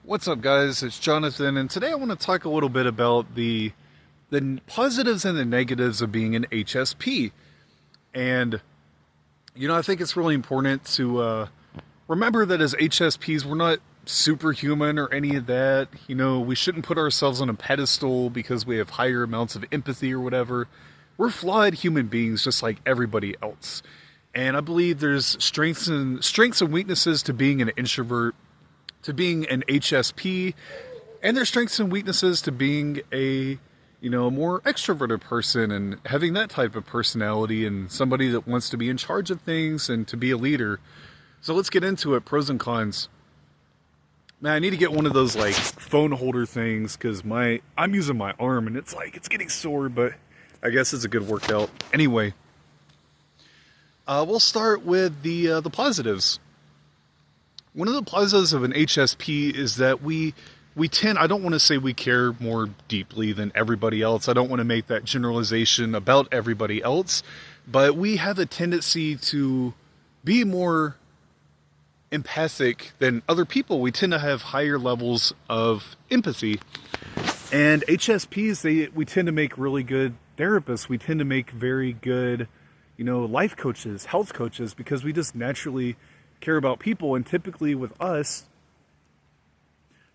What's up, guys? It's Jonathan, and today I want to talk a little bit about the positives and the negatives of being an HSP. And I think it's really important to remember that as HSPs, we're not superhuman or any of that. We shouldn't put ourselves on a pedestal because we have higher amounts of empathy or whatever. We're flawed human beings, just like everybody else. And I believe there's strengths and weaknesses to being an introvert, to being an HSP, and there's strengths and weaknesses to being a more extroverted person and having that type of personality and somebody that wants to be in charge of things and to be a leader. So let's get into it. Pros and cons. Man, I need to get one of those like phone holder things because I'm using my arm and it's getting sore, but I guess it's a good workout. Anyway, we'll start with the positives. One of the positives of an HSP is that we tend, I don't want to say we care more deeply than everybody else. I don't want to make that generalization about everybody else, but we have a tendency to be more empathic than other people. We tend to have higher levels of empathy. And HSPs, we tend to make really good therapists. We tend to make very good, life coaches, health coaches, because we just naturally care about people. And typically with us,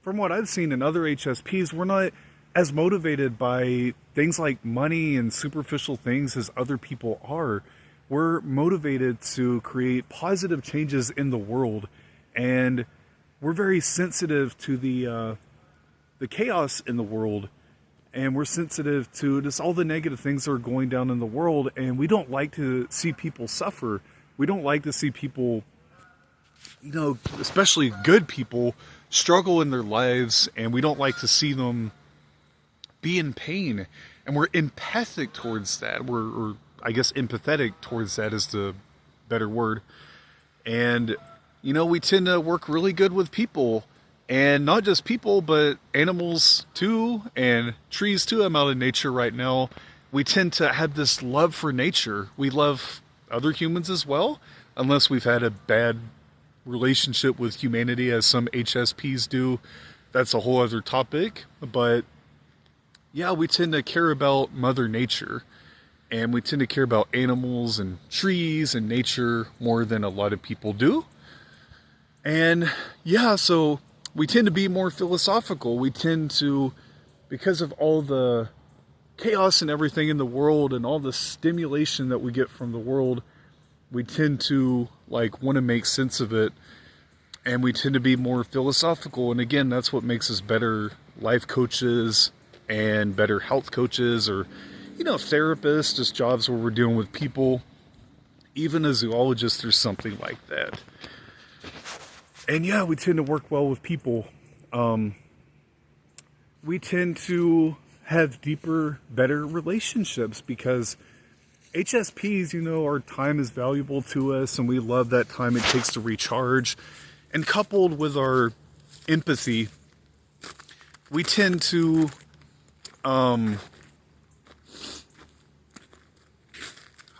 from what I've seen in other HSPs, we're not as motivated by things like money and superficial things as other people are. We're motivated to create positive changes in the world, and we're very sensitive to the chaos in the world, and we're sensitive to just all the negative things that are going down in the world, and we don't like to see people suffer. We don't like to see people, especially good people, struggle in their lives, and we don't like to see them be in pain. And we're empathic towards that. Or I guess empathetic towards that is the better word. And, we tend to work really good with people. And not just people, but animals too, and trees too. I'm out in nature right now. We tend to have this love for nature. We love other humans as well, unless we've had a bad relationship with humanity, as some HSPs do. That's a whole other topic. But yeah, we tend to care about Mother Nature, and we tend to care about animals and trees and nature more than a lot of people do. And yeah, so we tend to be more philosophical. We tend to, because of all the chaos and everything in the world and all the stimulation that we get from the world, we tend to want to make sense of it, and we tend to be more philosophical. And again, that's what makes us better life coaches and better health coaches, or therapists, just jobs where we're dealing with people. Even a zoologist or something like that. And yeah, we tend to work well with people. We tend to have deeper, better relationships because HSPs, our time is valuable to us, and we love that time it takes to recharge. And coupled with our empathy, we tend to, how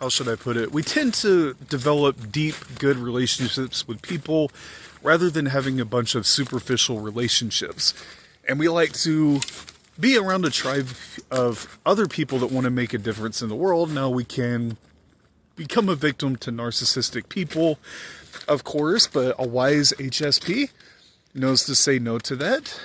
should I put it? We tend to develop deep, good relationships with people rather than having a bunch of superficial relationships. And we like to be around a tribe of other people that want to make a difference in the world. Now, we can become a victim to narcissistic people, of course, but a wise HSP knows to say no to that.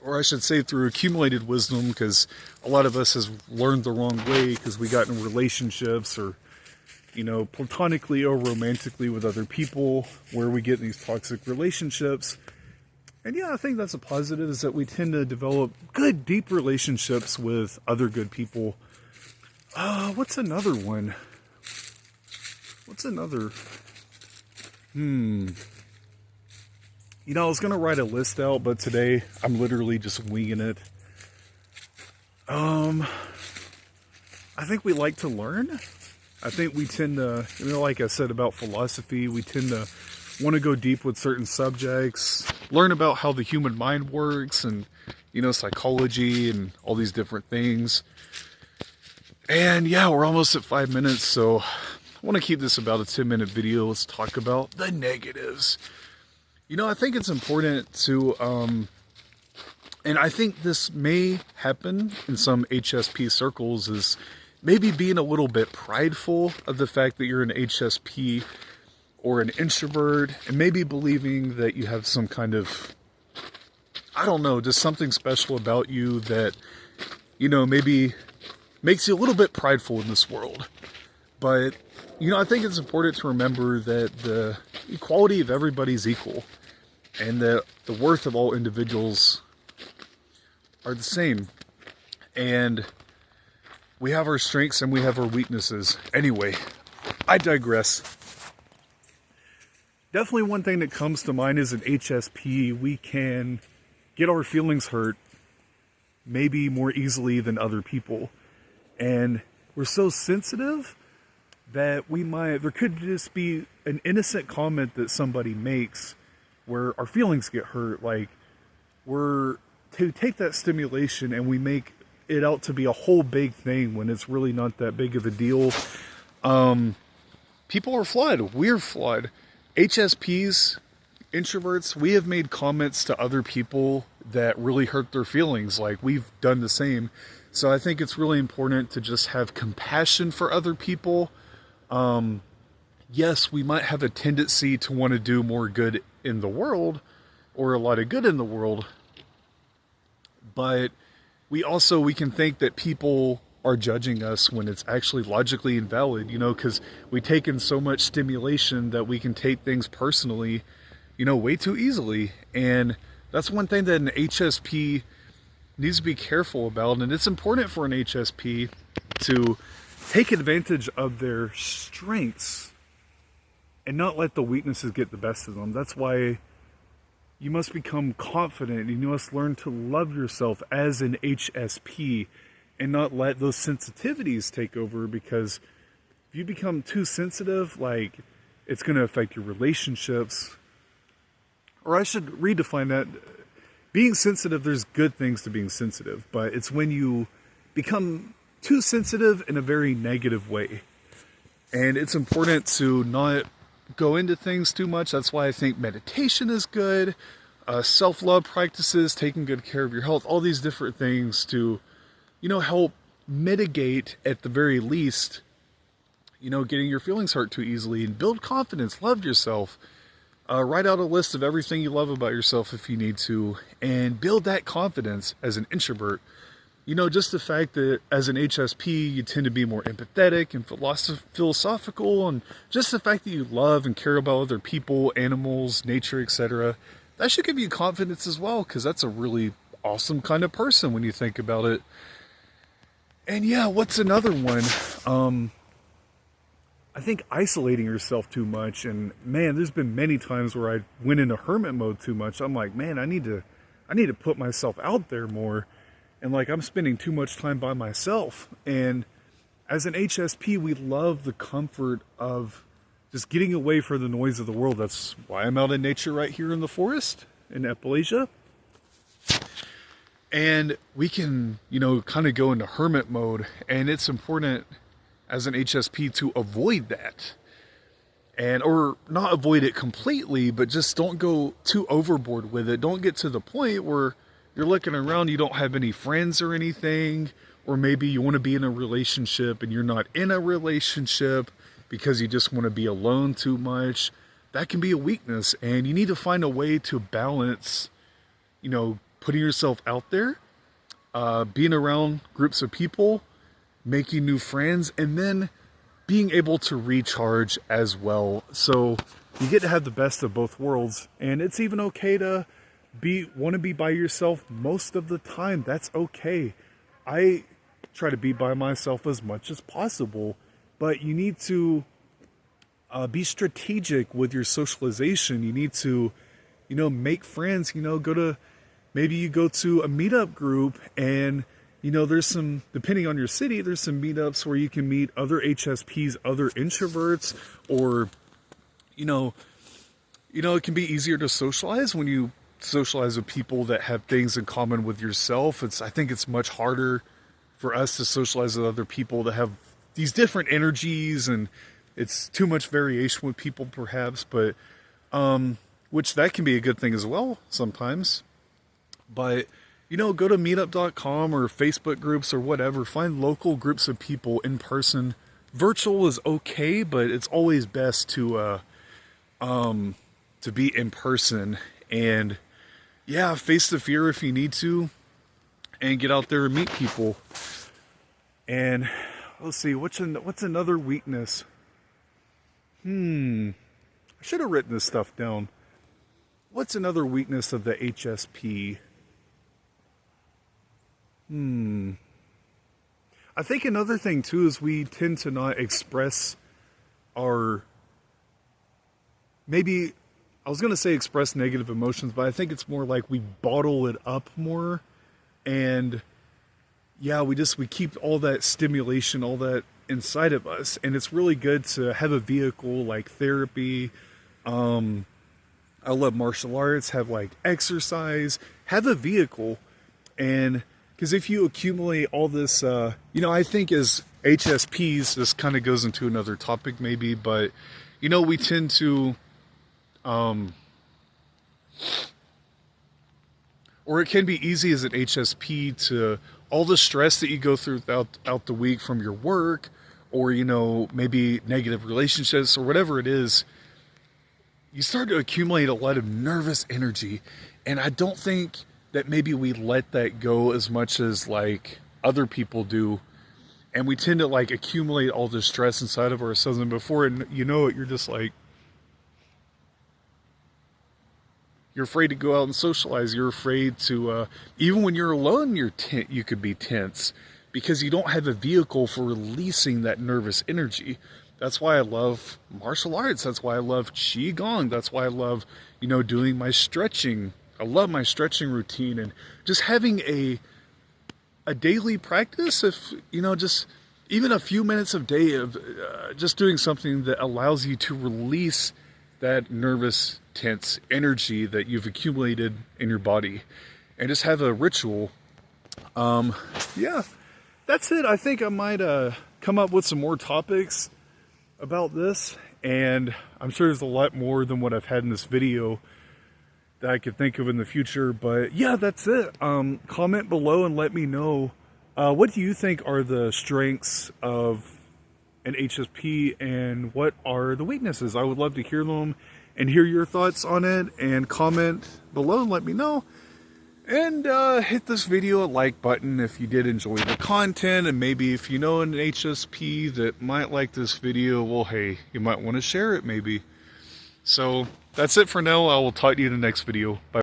Or I should say through accumulated wisdom, because a lot of us has learned the wrong way because we got in relationships or, platonically or romantically with other people where we get in these toxic relationships. And yeah, I think that's a positive, is that we tend to develop good, deep relationships with other good people. What's another one? What's another? I was going to write a list out, but today I'm literally just winging it. I think we like to learn. I think we tend to, like I said about philosophy, we tend to want to go deep with certain subjects, learn about how the human mind works and, psychology and all these different things. And yeah, we're almost at 5 minutes, so I want to keep this about a 10-minute video. Let's talk about the negatives. I think it's important to, and I think this may happen in some HSP circles, is maybe being a little bit prideful of the fact that you're an HSP or an introvert, and maybe believing that you have some kind of, I don't know, just something special about you that, maybe makes you a little bit prideful in this world. But, I think it's important to remember that the equality of everybody's equal, and that the worth of all individuals are the same. And we have our strengths and we have our weaknesses. Anyway, I digress. Definitely one thing that comes to mind is an HSP, we can get our feelings hurt maybe more easily than other people. And we're so sensitive that there could just be an innocent comment that somebody makes where our feelings get hurt. Like, we're to take that stimulation and we make it out to be a whole big thing when it's really not that big of a deal. People are flawed. We're flawed. HSPs, introverts, we have made comments to other people that really hurt their feelings. Like, we've done the same. So I think it's really important to just have compassion for other people. Yes, we might have a tendency to want to do more good in the world, or a lot of good in the world, but we can think that people are judging us when it's actually logically invalid, because we take in so much stimulation that we can take things personally, way too easily. And that's one thing that an HSP needs to be careful about. And it's important for an HSP to take advantage of their strengths and not let the weaknesses get the best of them. That's why you must become confident, and you must learn to love yourself as an HSP and not let those sensitivities take over, because if you become too sensitive, like, it's going to affect your relationships. Or I should redefine that. Being sensitive, there's good things to being sensitive, but it's when you become too sensitive in a very negative way. And it's important to not go into things too much. That's why I think meditation is good. Self-love practices, taking good care of your health, all these different things to, help mitigate, at the very least, getting your feelings hurt too easily, and build confidence, love yourself. Write out a list of everything you love about yourself if you need to, and build that confidence as an introvert. Just the fact that as an HSP, you tend to be more empathetic and philosophical, and just the fact that you love and care about other people, animals, nature, etc., that should give you confidence as well, because that's a really awesome kind of person when you think about it. And yeah, what's another one? I think isolating yourself too much. And man, there's been many times where I went into hermit mode too much. I'm like, man, I need to put myself out there more. And like, I'm spending too much time by myself. And as an HSP, we love the comfort of just getting away from the noise of the world. That's why I'm out in nature right here in the forest in Appalachia. And we can, kind of go into hermit mode. And it's important as an HSP to avoid that. Or not avoid it completely, but just don't go too overboard with it. Don't get to the point where you're looking around, you don't have any friends or anything. Or maybe you want to be in a relationship and you're not in a relationship because you just want to be alone too much. That can be a weakness, and you need to find a way to balance, putting yourself out there, being around groups of people, making new friends, and then being able to recharge as well. So you get to have the best of both worlds, and it's even okay to want to be by yourself most of the time. That's okay. I try to be by myself as much as possible. But you need to be strategic with your socialization. You need to, make friends, maybe you go to a meetup group, and, there's some, depending on your city, there's some meetups where you can meet other HSPs, other introverts, or, it can be easier to socialize when you socialize with people that have things in common with yourself. I think it's much harder for us to socialize with other people that have these different energies, and it's too much variation with people perhaps. But which that can be a good thing as well sometimes. But, you know, go to meetup.com or Facebook groups or whatever. Find local groups of people in person. Virtual is okay, but it's always best to be in person. And yeah, face the fear if you need to, and get out there and meet people. And let's see, what's another weakness? I should have written this stuff down. What's another weakness of the HSP? I think another thing too is we tend to not express our, maybe, I was going to say express negative emotions, but I think it's more like we bottle it up more. And yeah, we keep all that stimulation, all that inside of us. And it's really good to have a vehicle like therapy. I love martial arts, have like exercise, have a vehicle. And because if you accumulate all this, you know, I think as HSPs, this kind of goes into another topic maybe, but, you know, we tend to, or it can be easy as an HSP to, all the stress that you go through throughout the week from your work, or, you know, maybe negative relationships or whatever it is, you start to accumulate a lot of nervous energy. And I don't think that maybe we let that go as much as like other people do. And we tend to like accumulate all this stress inside of ourselves. And before you know it, you're just like, you're afraid to go out and socialize. You're afraid to, even when you're alone, you could be tense because you don't have a vehicle for releasing that nervous energy. That's why I love martial arts. That's why I love Qigong. That's why I love, you know, doing my stretching. I love my stretching routine and just having a daily practice. If, you know, just even a few minutes of day of just doing something that allows you to release that nervous, tense energy that you've accumulated in your body, and just have a ritual. Yeah, that's it. I think I might come up with some more topics about this, and I'm sure there's a lot more than what I've had in this video that I could think of in the future. But yeah, that's it. Comment below and let me know, what do you think are the strengths of an HSP and what are the weaknesses? I would love to hear them and hear your thoughts on it, and comment below and let me know. And hit this video a like button if you did enjoy the content, and maybe if you know an HSP that might like this video, well, hey, you might want to share it maybe. So that's it for now. I will talk to you in the next video. Bye.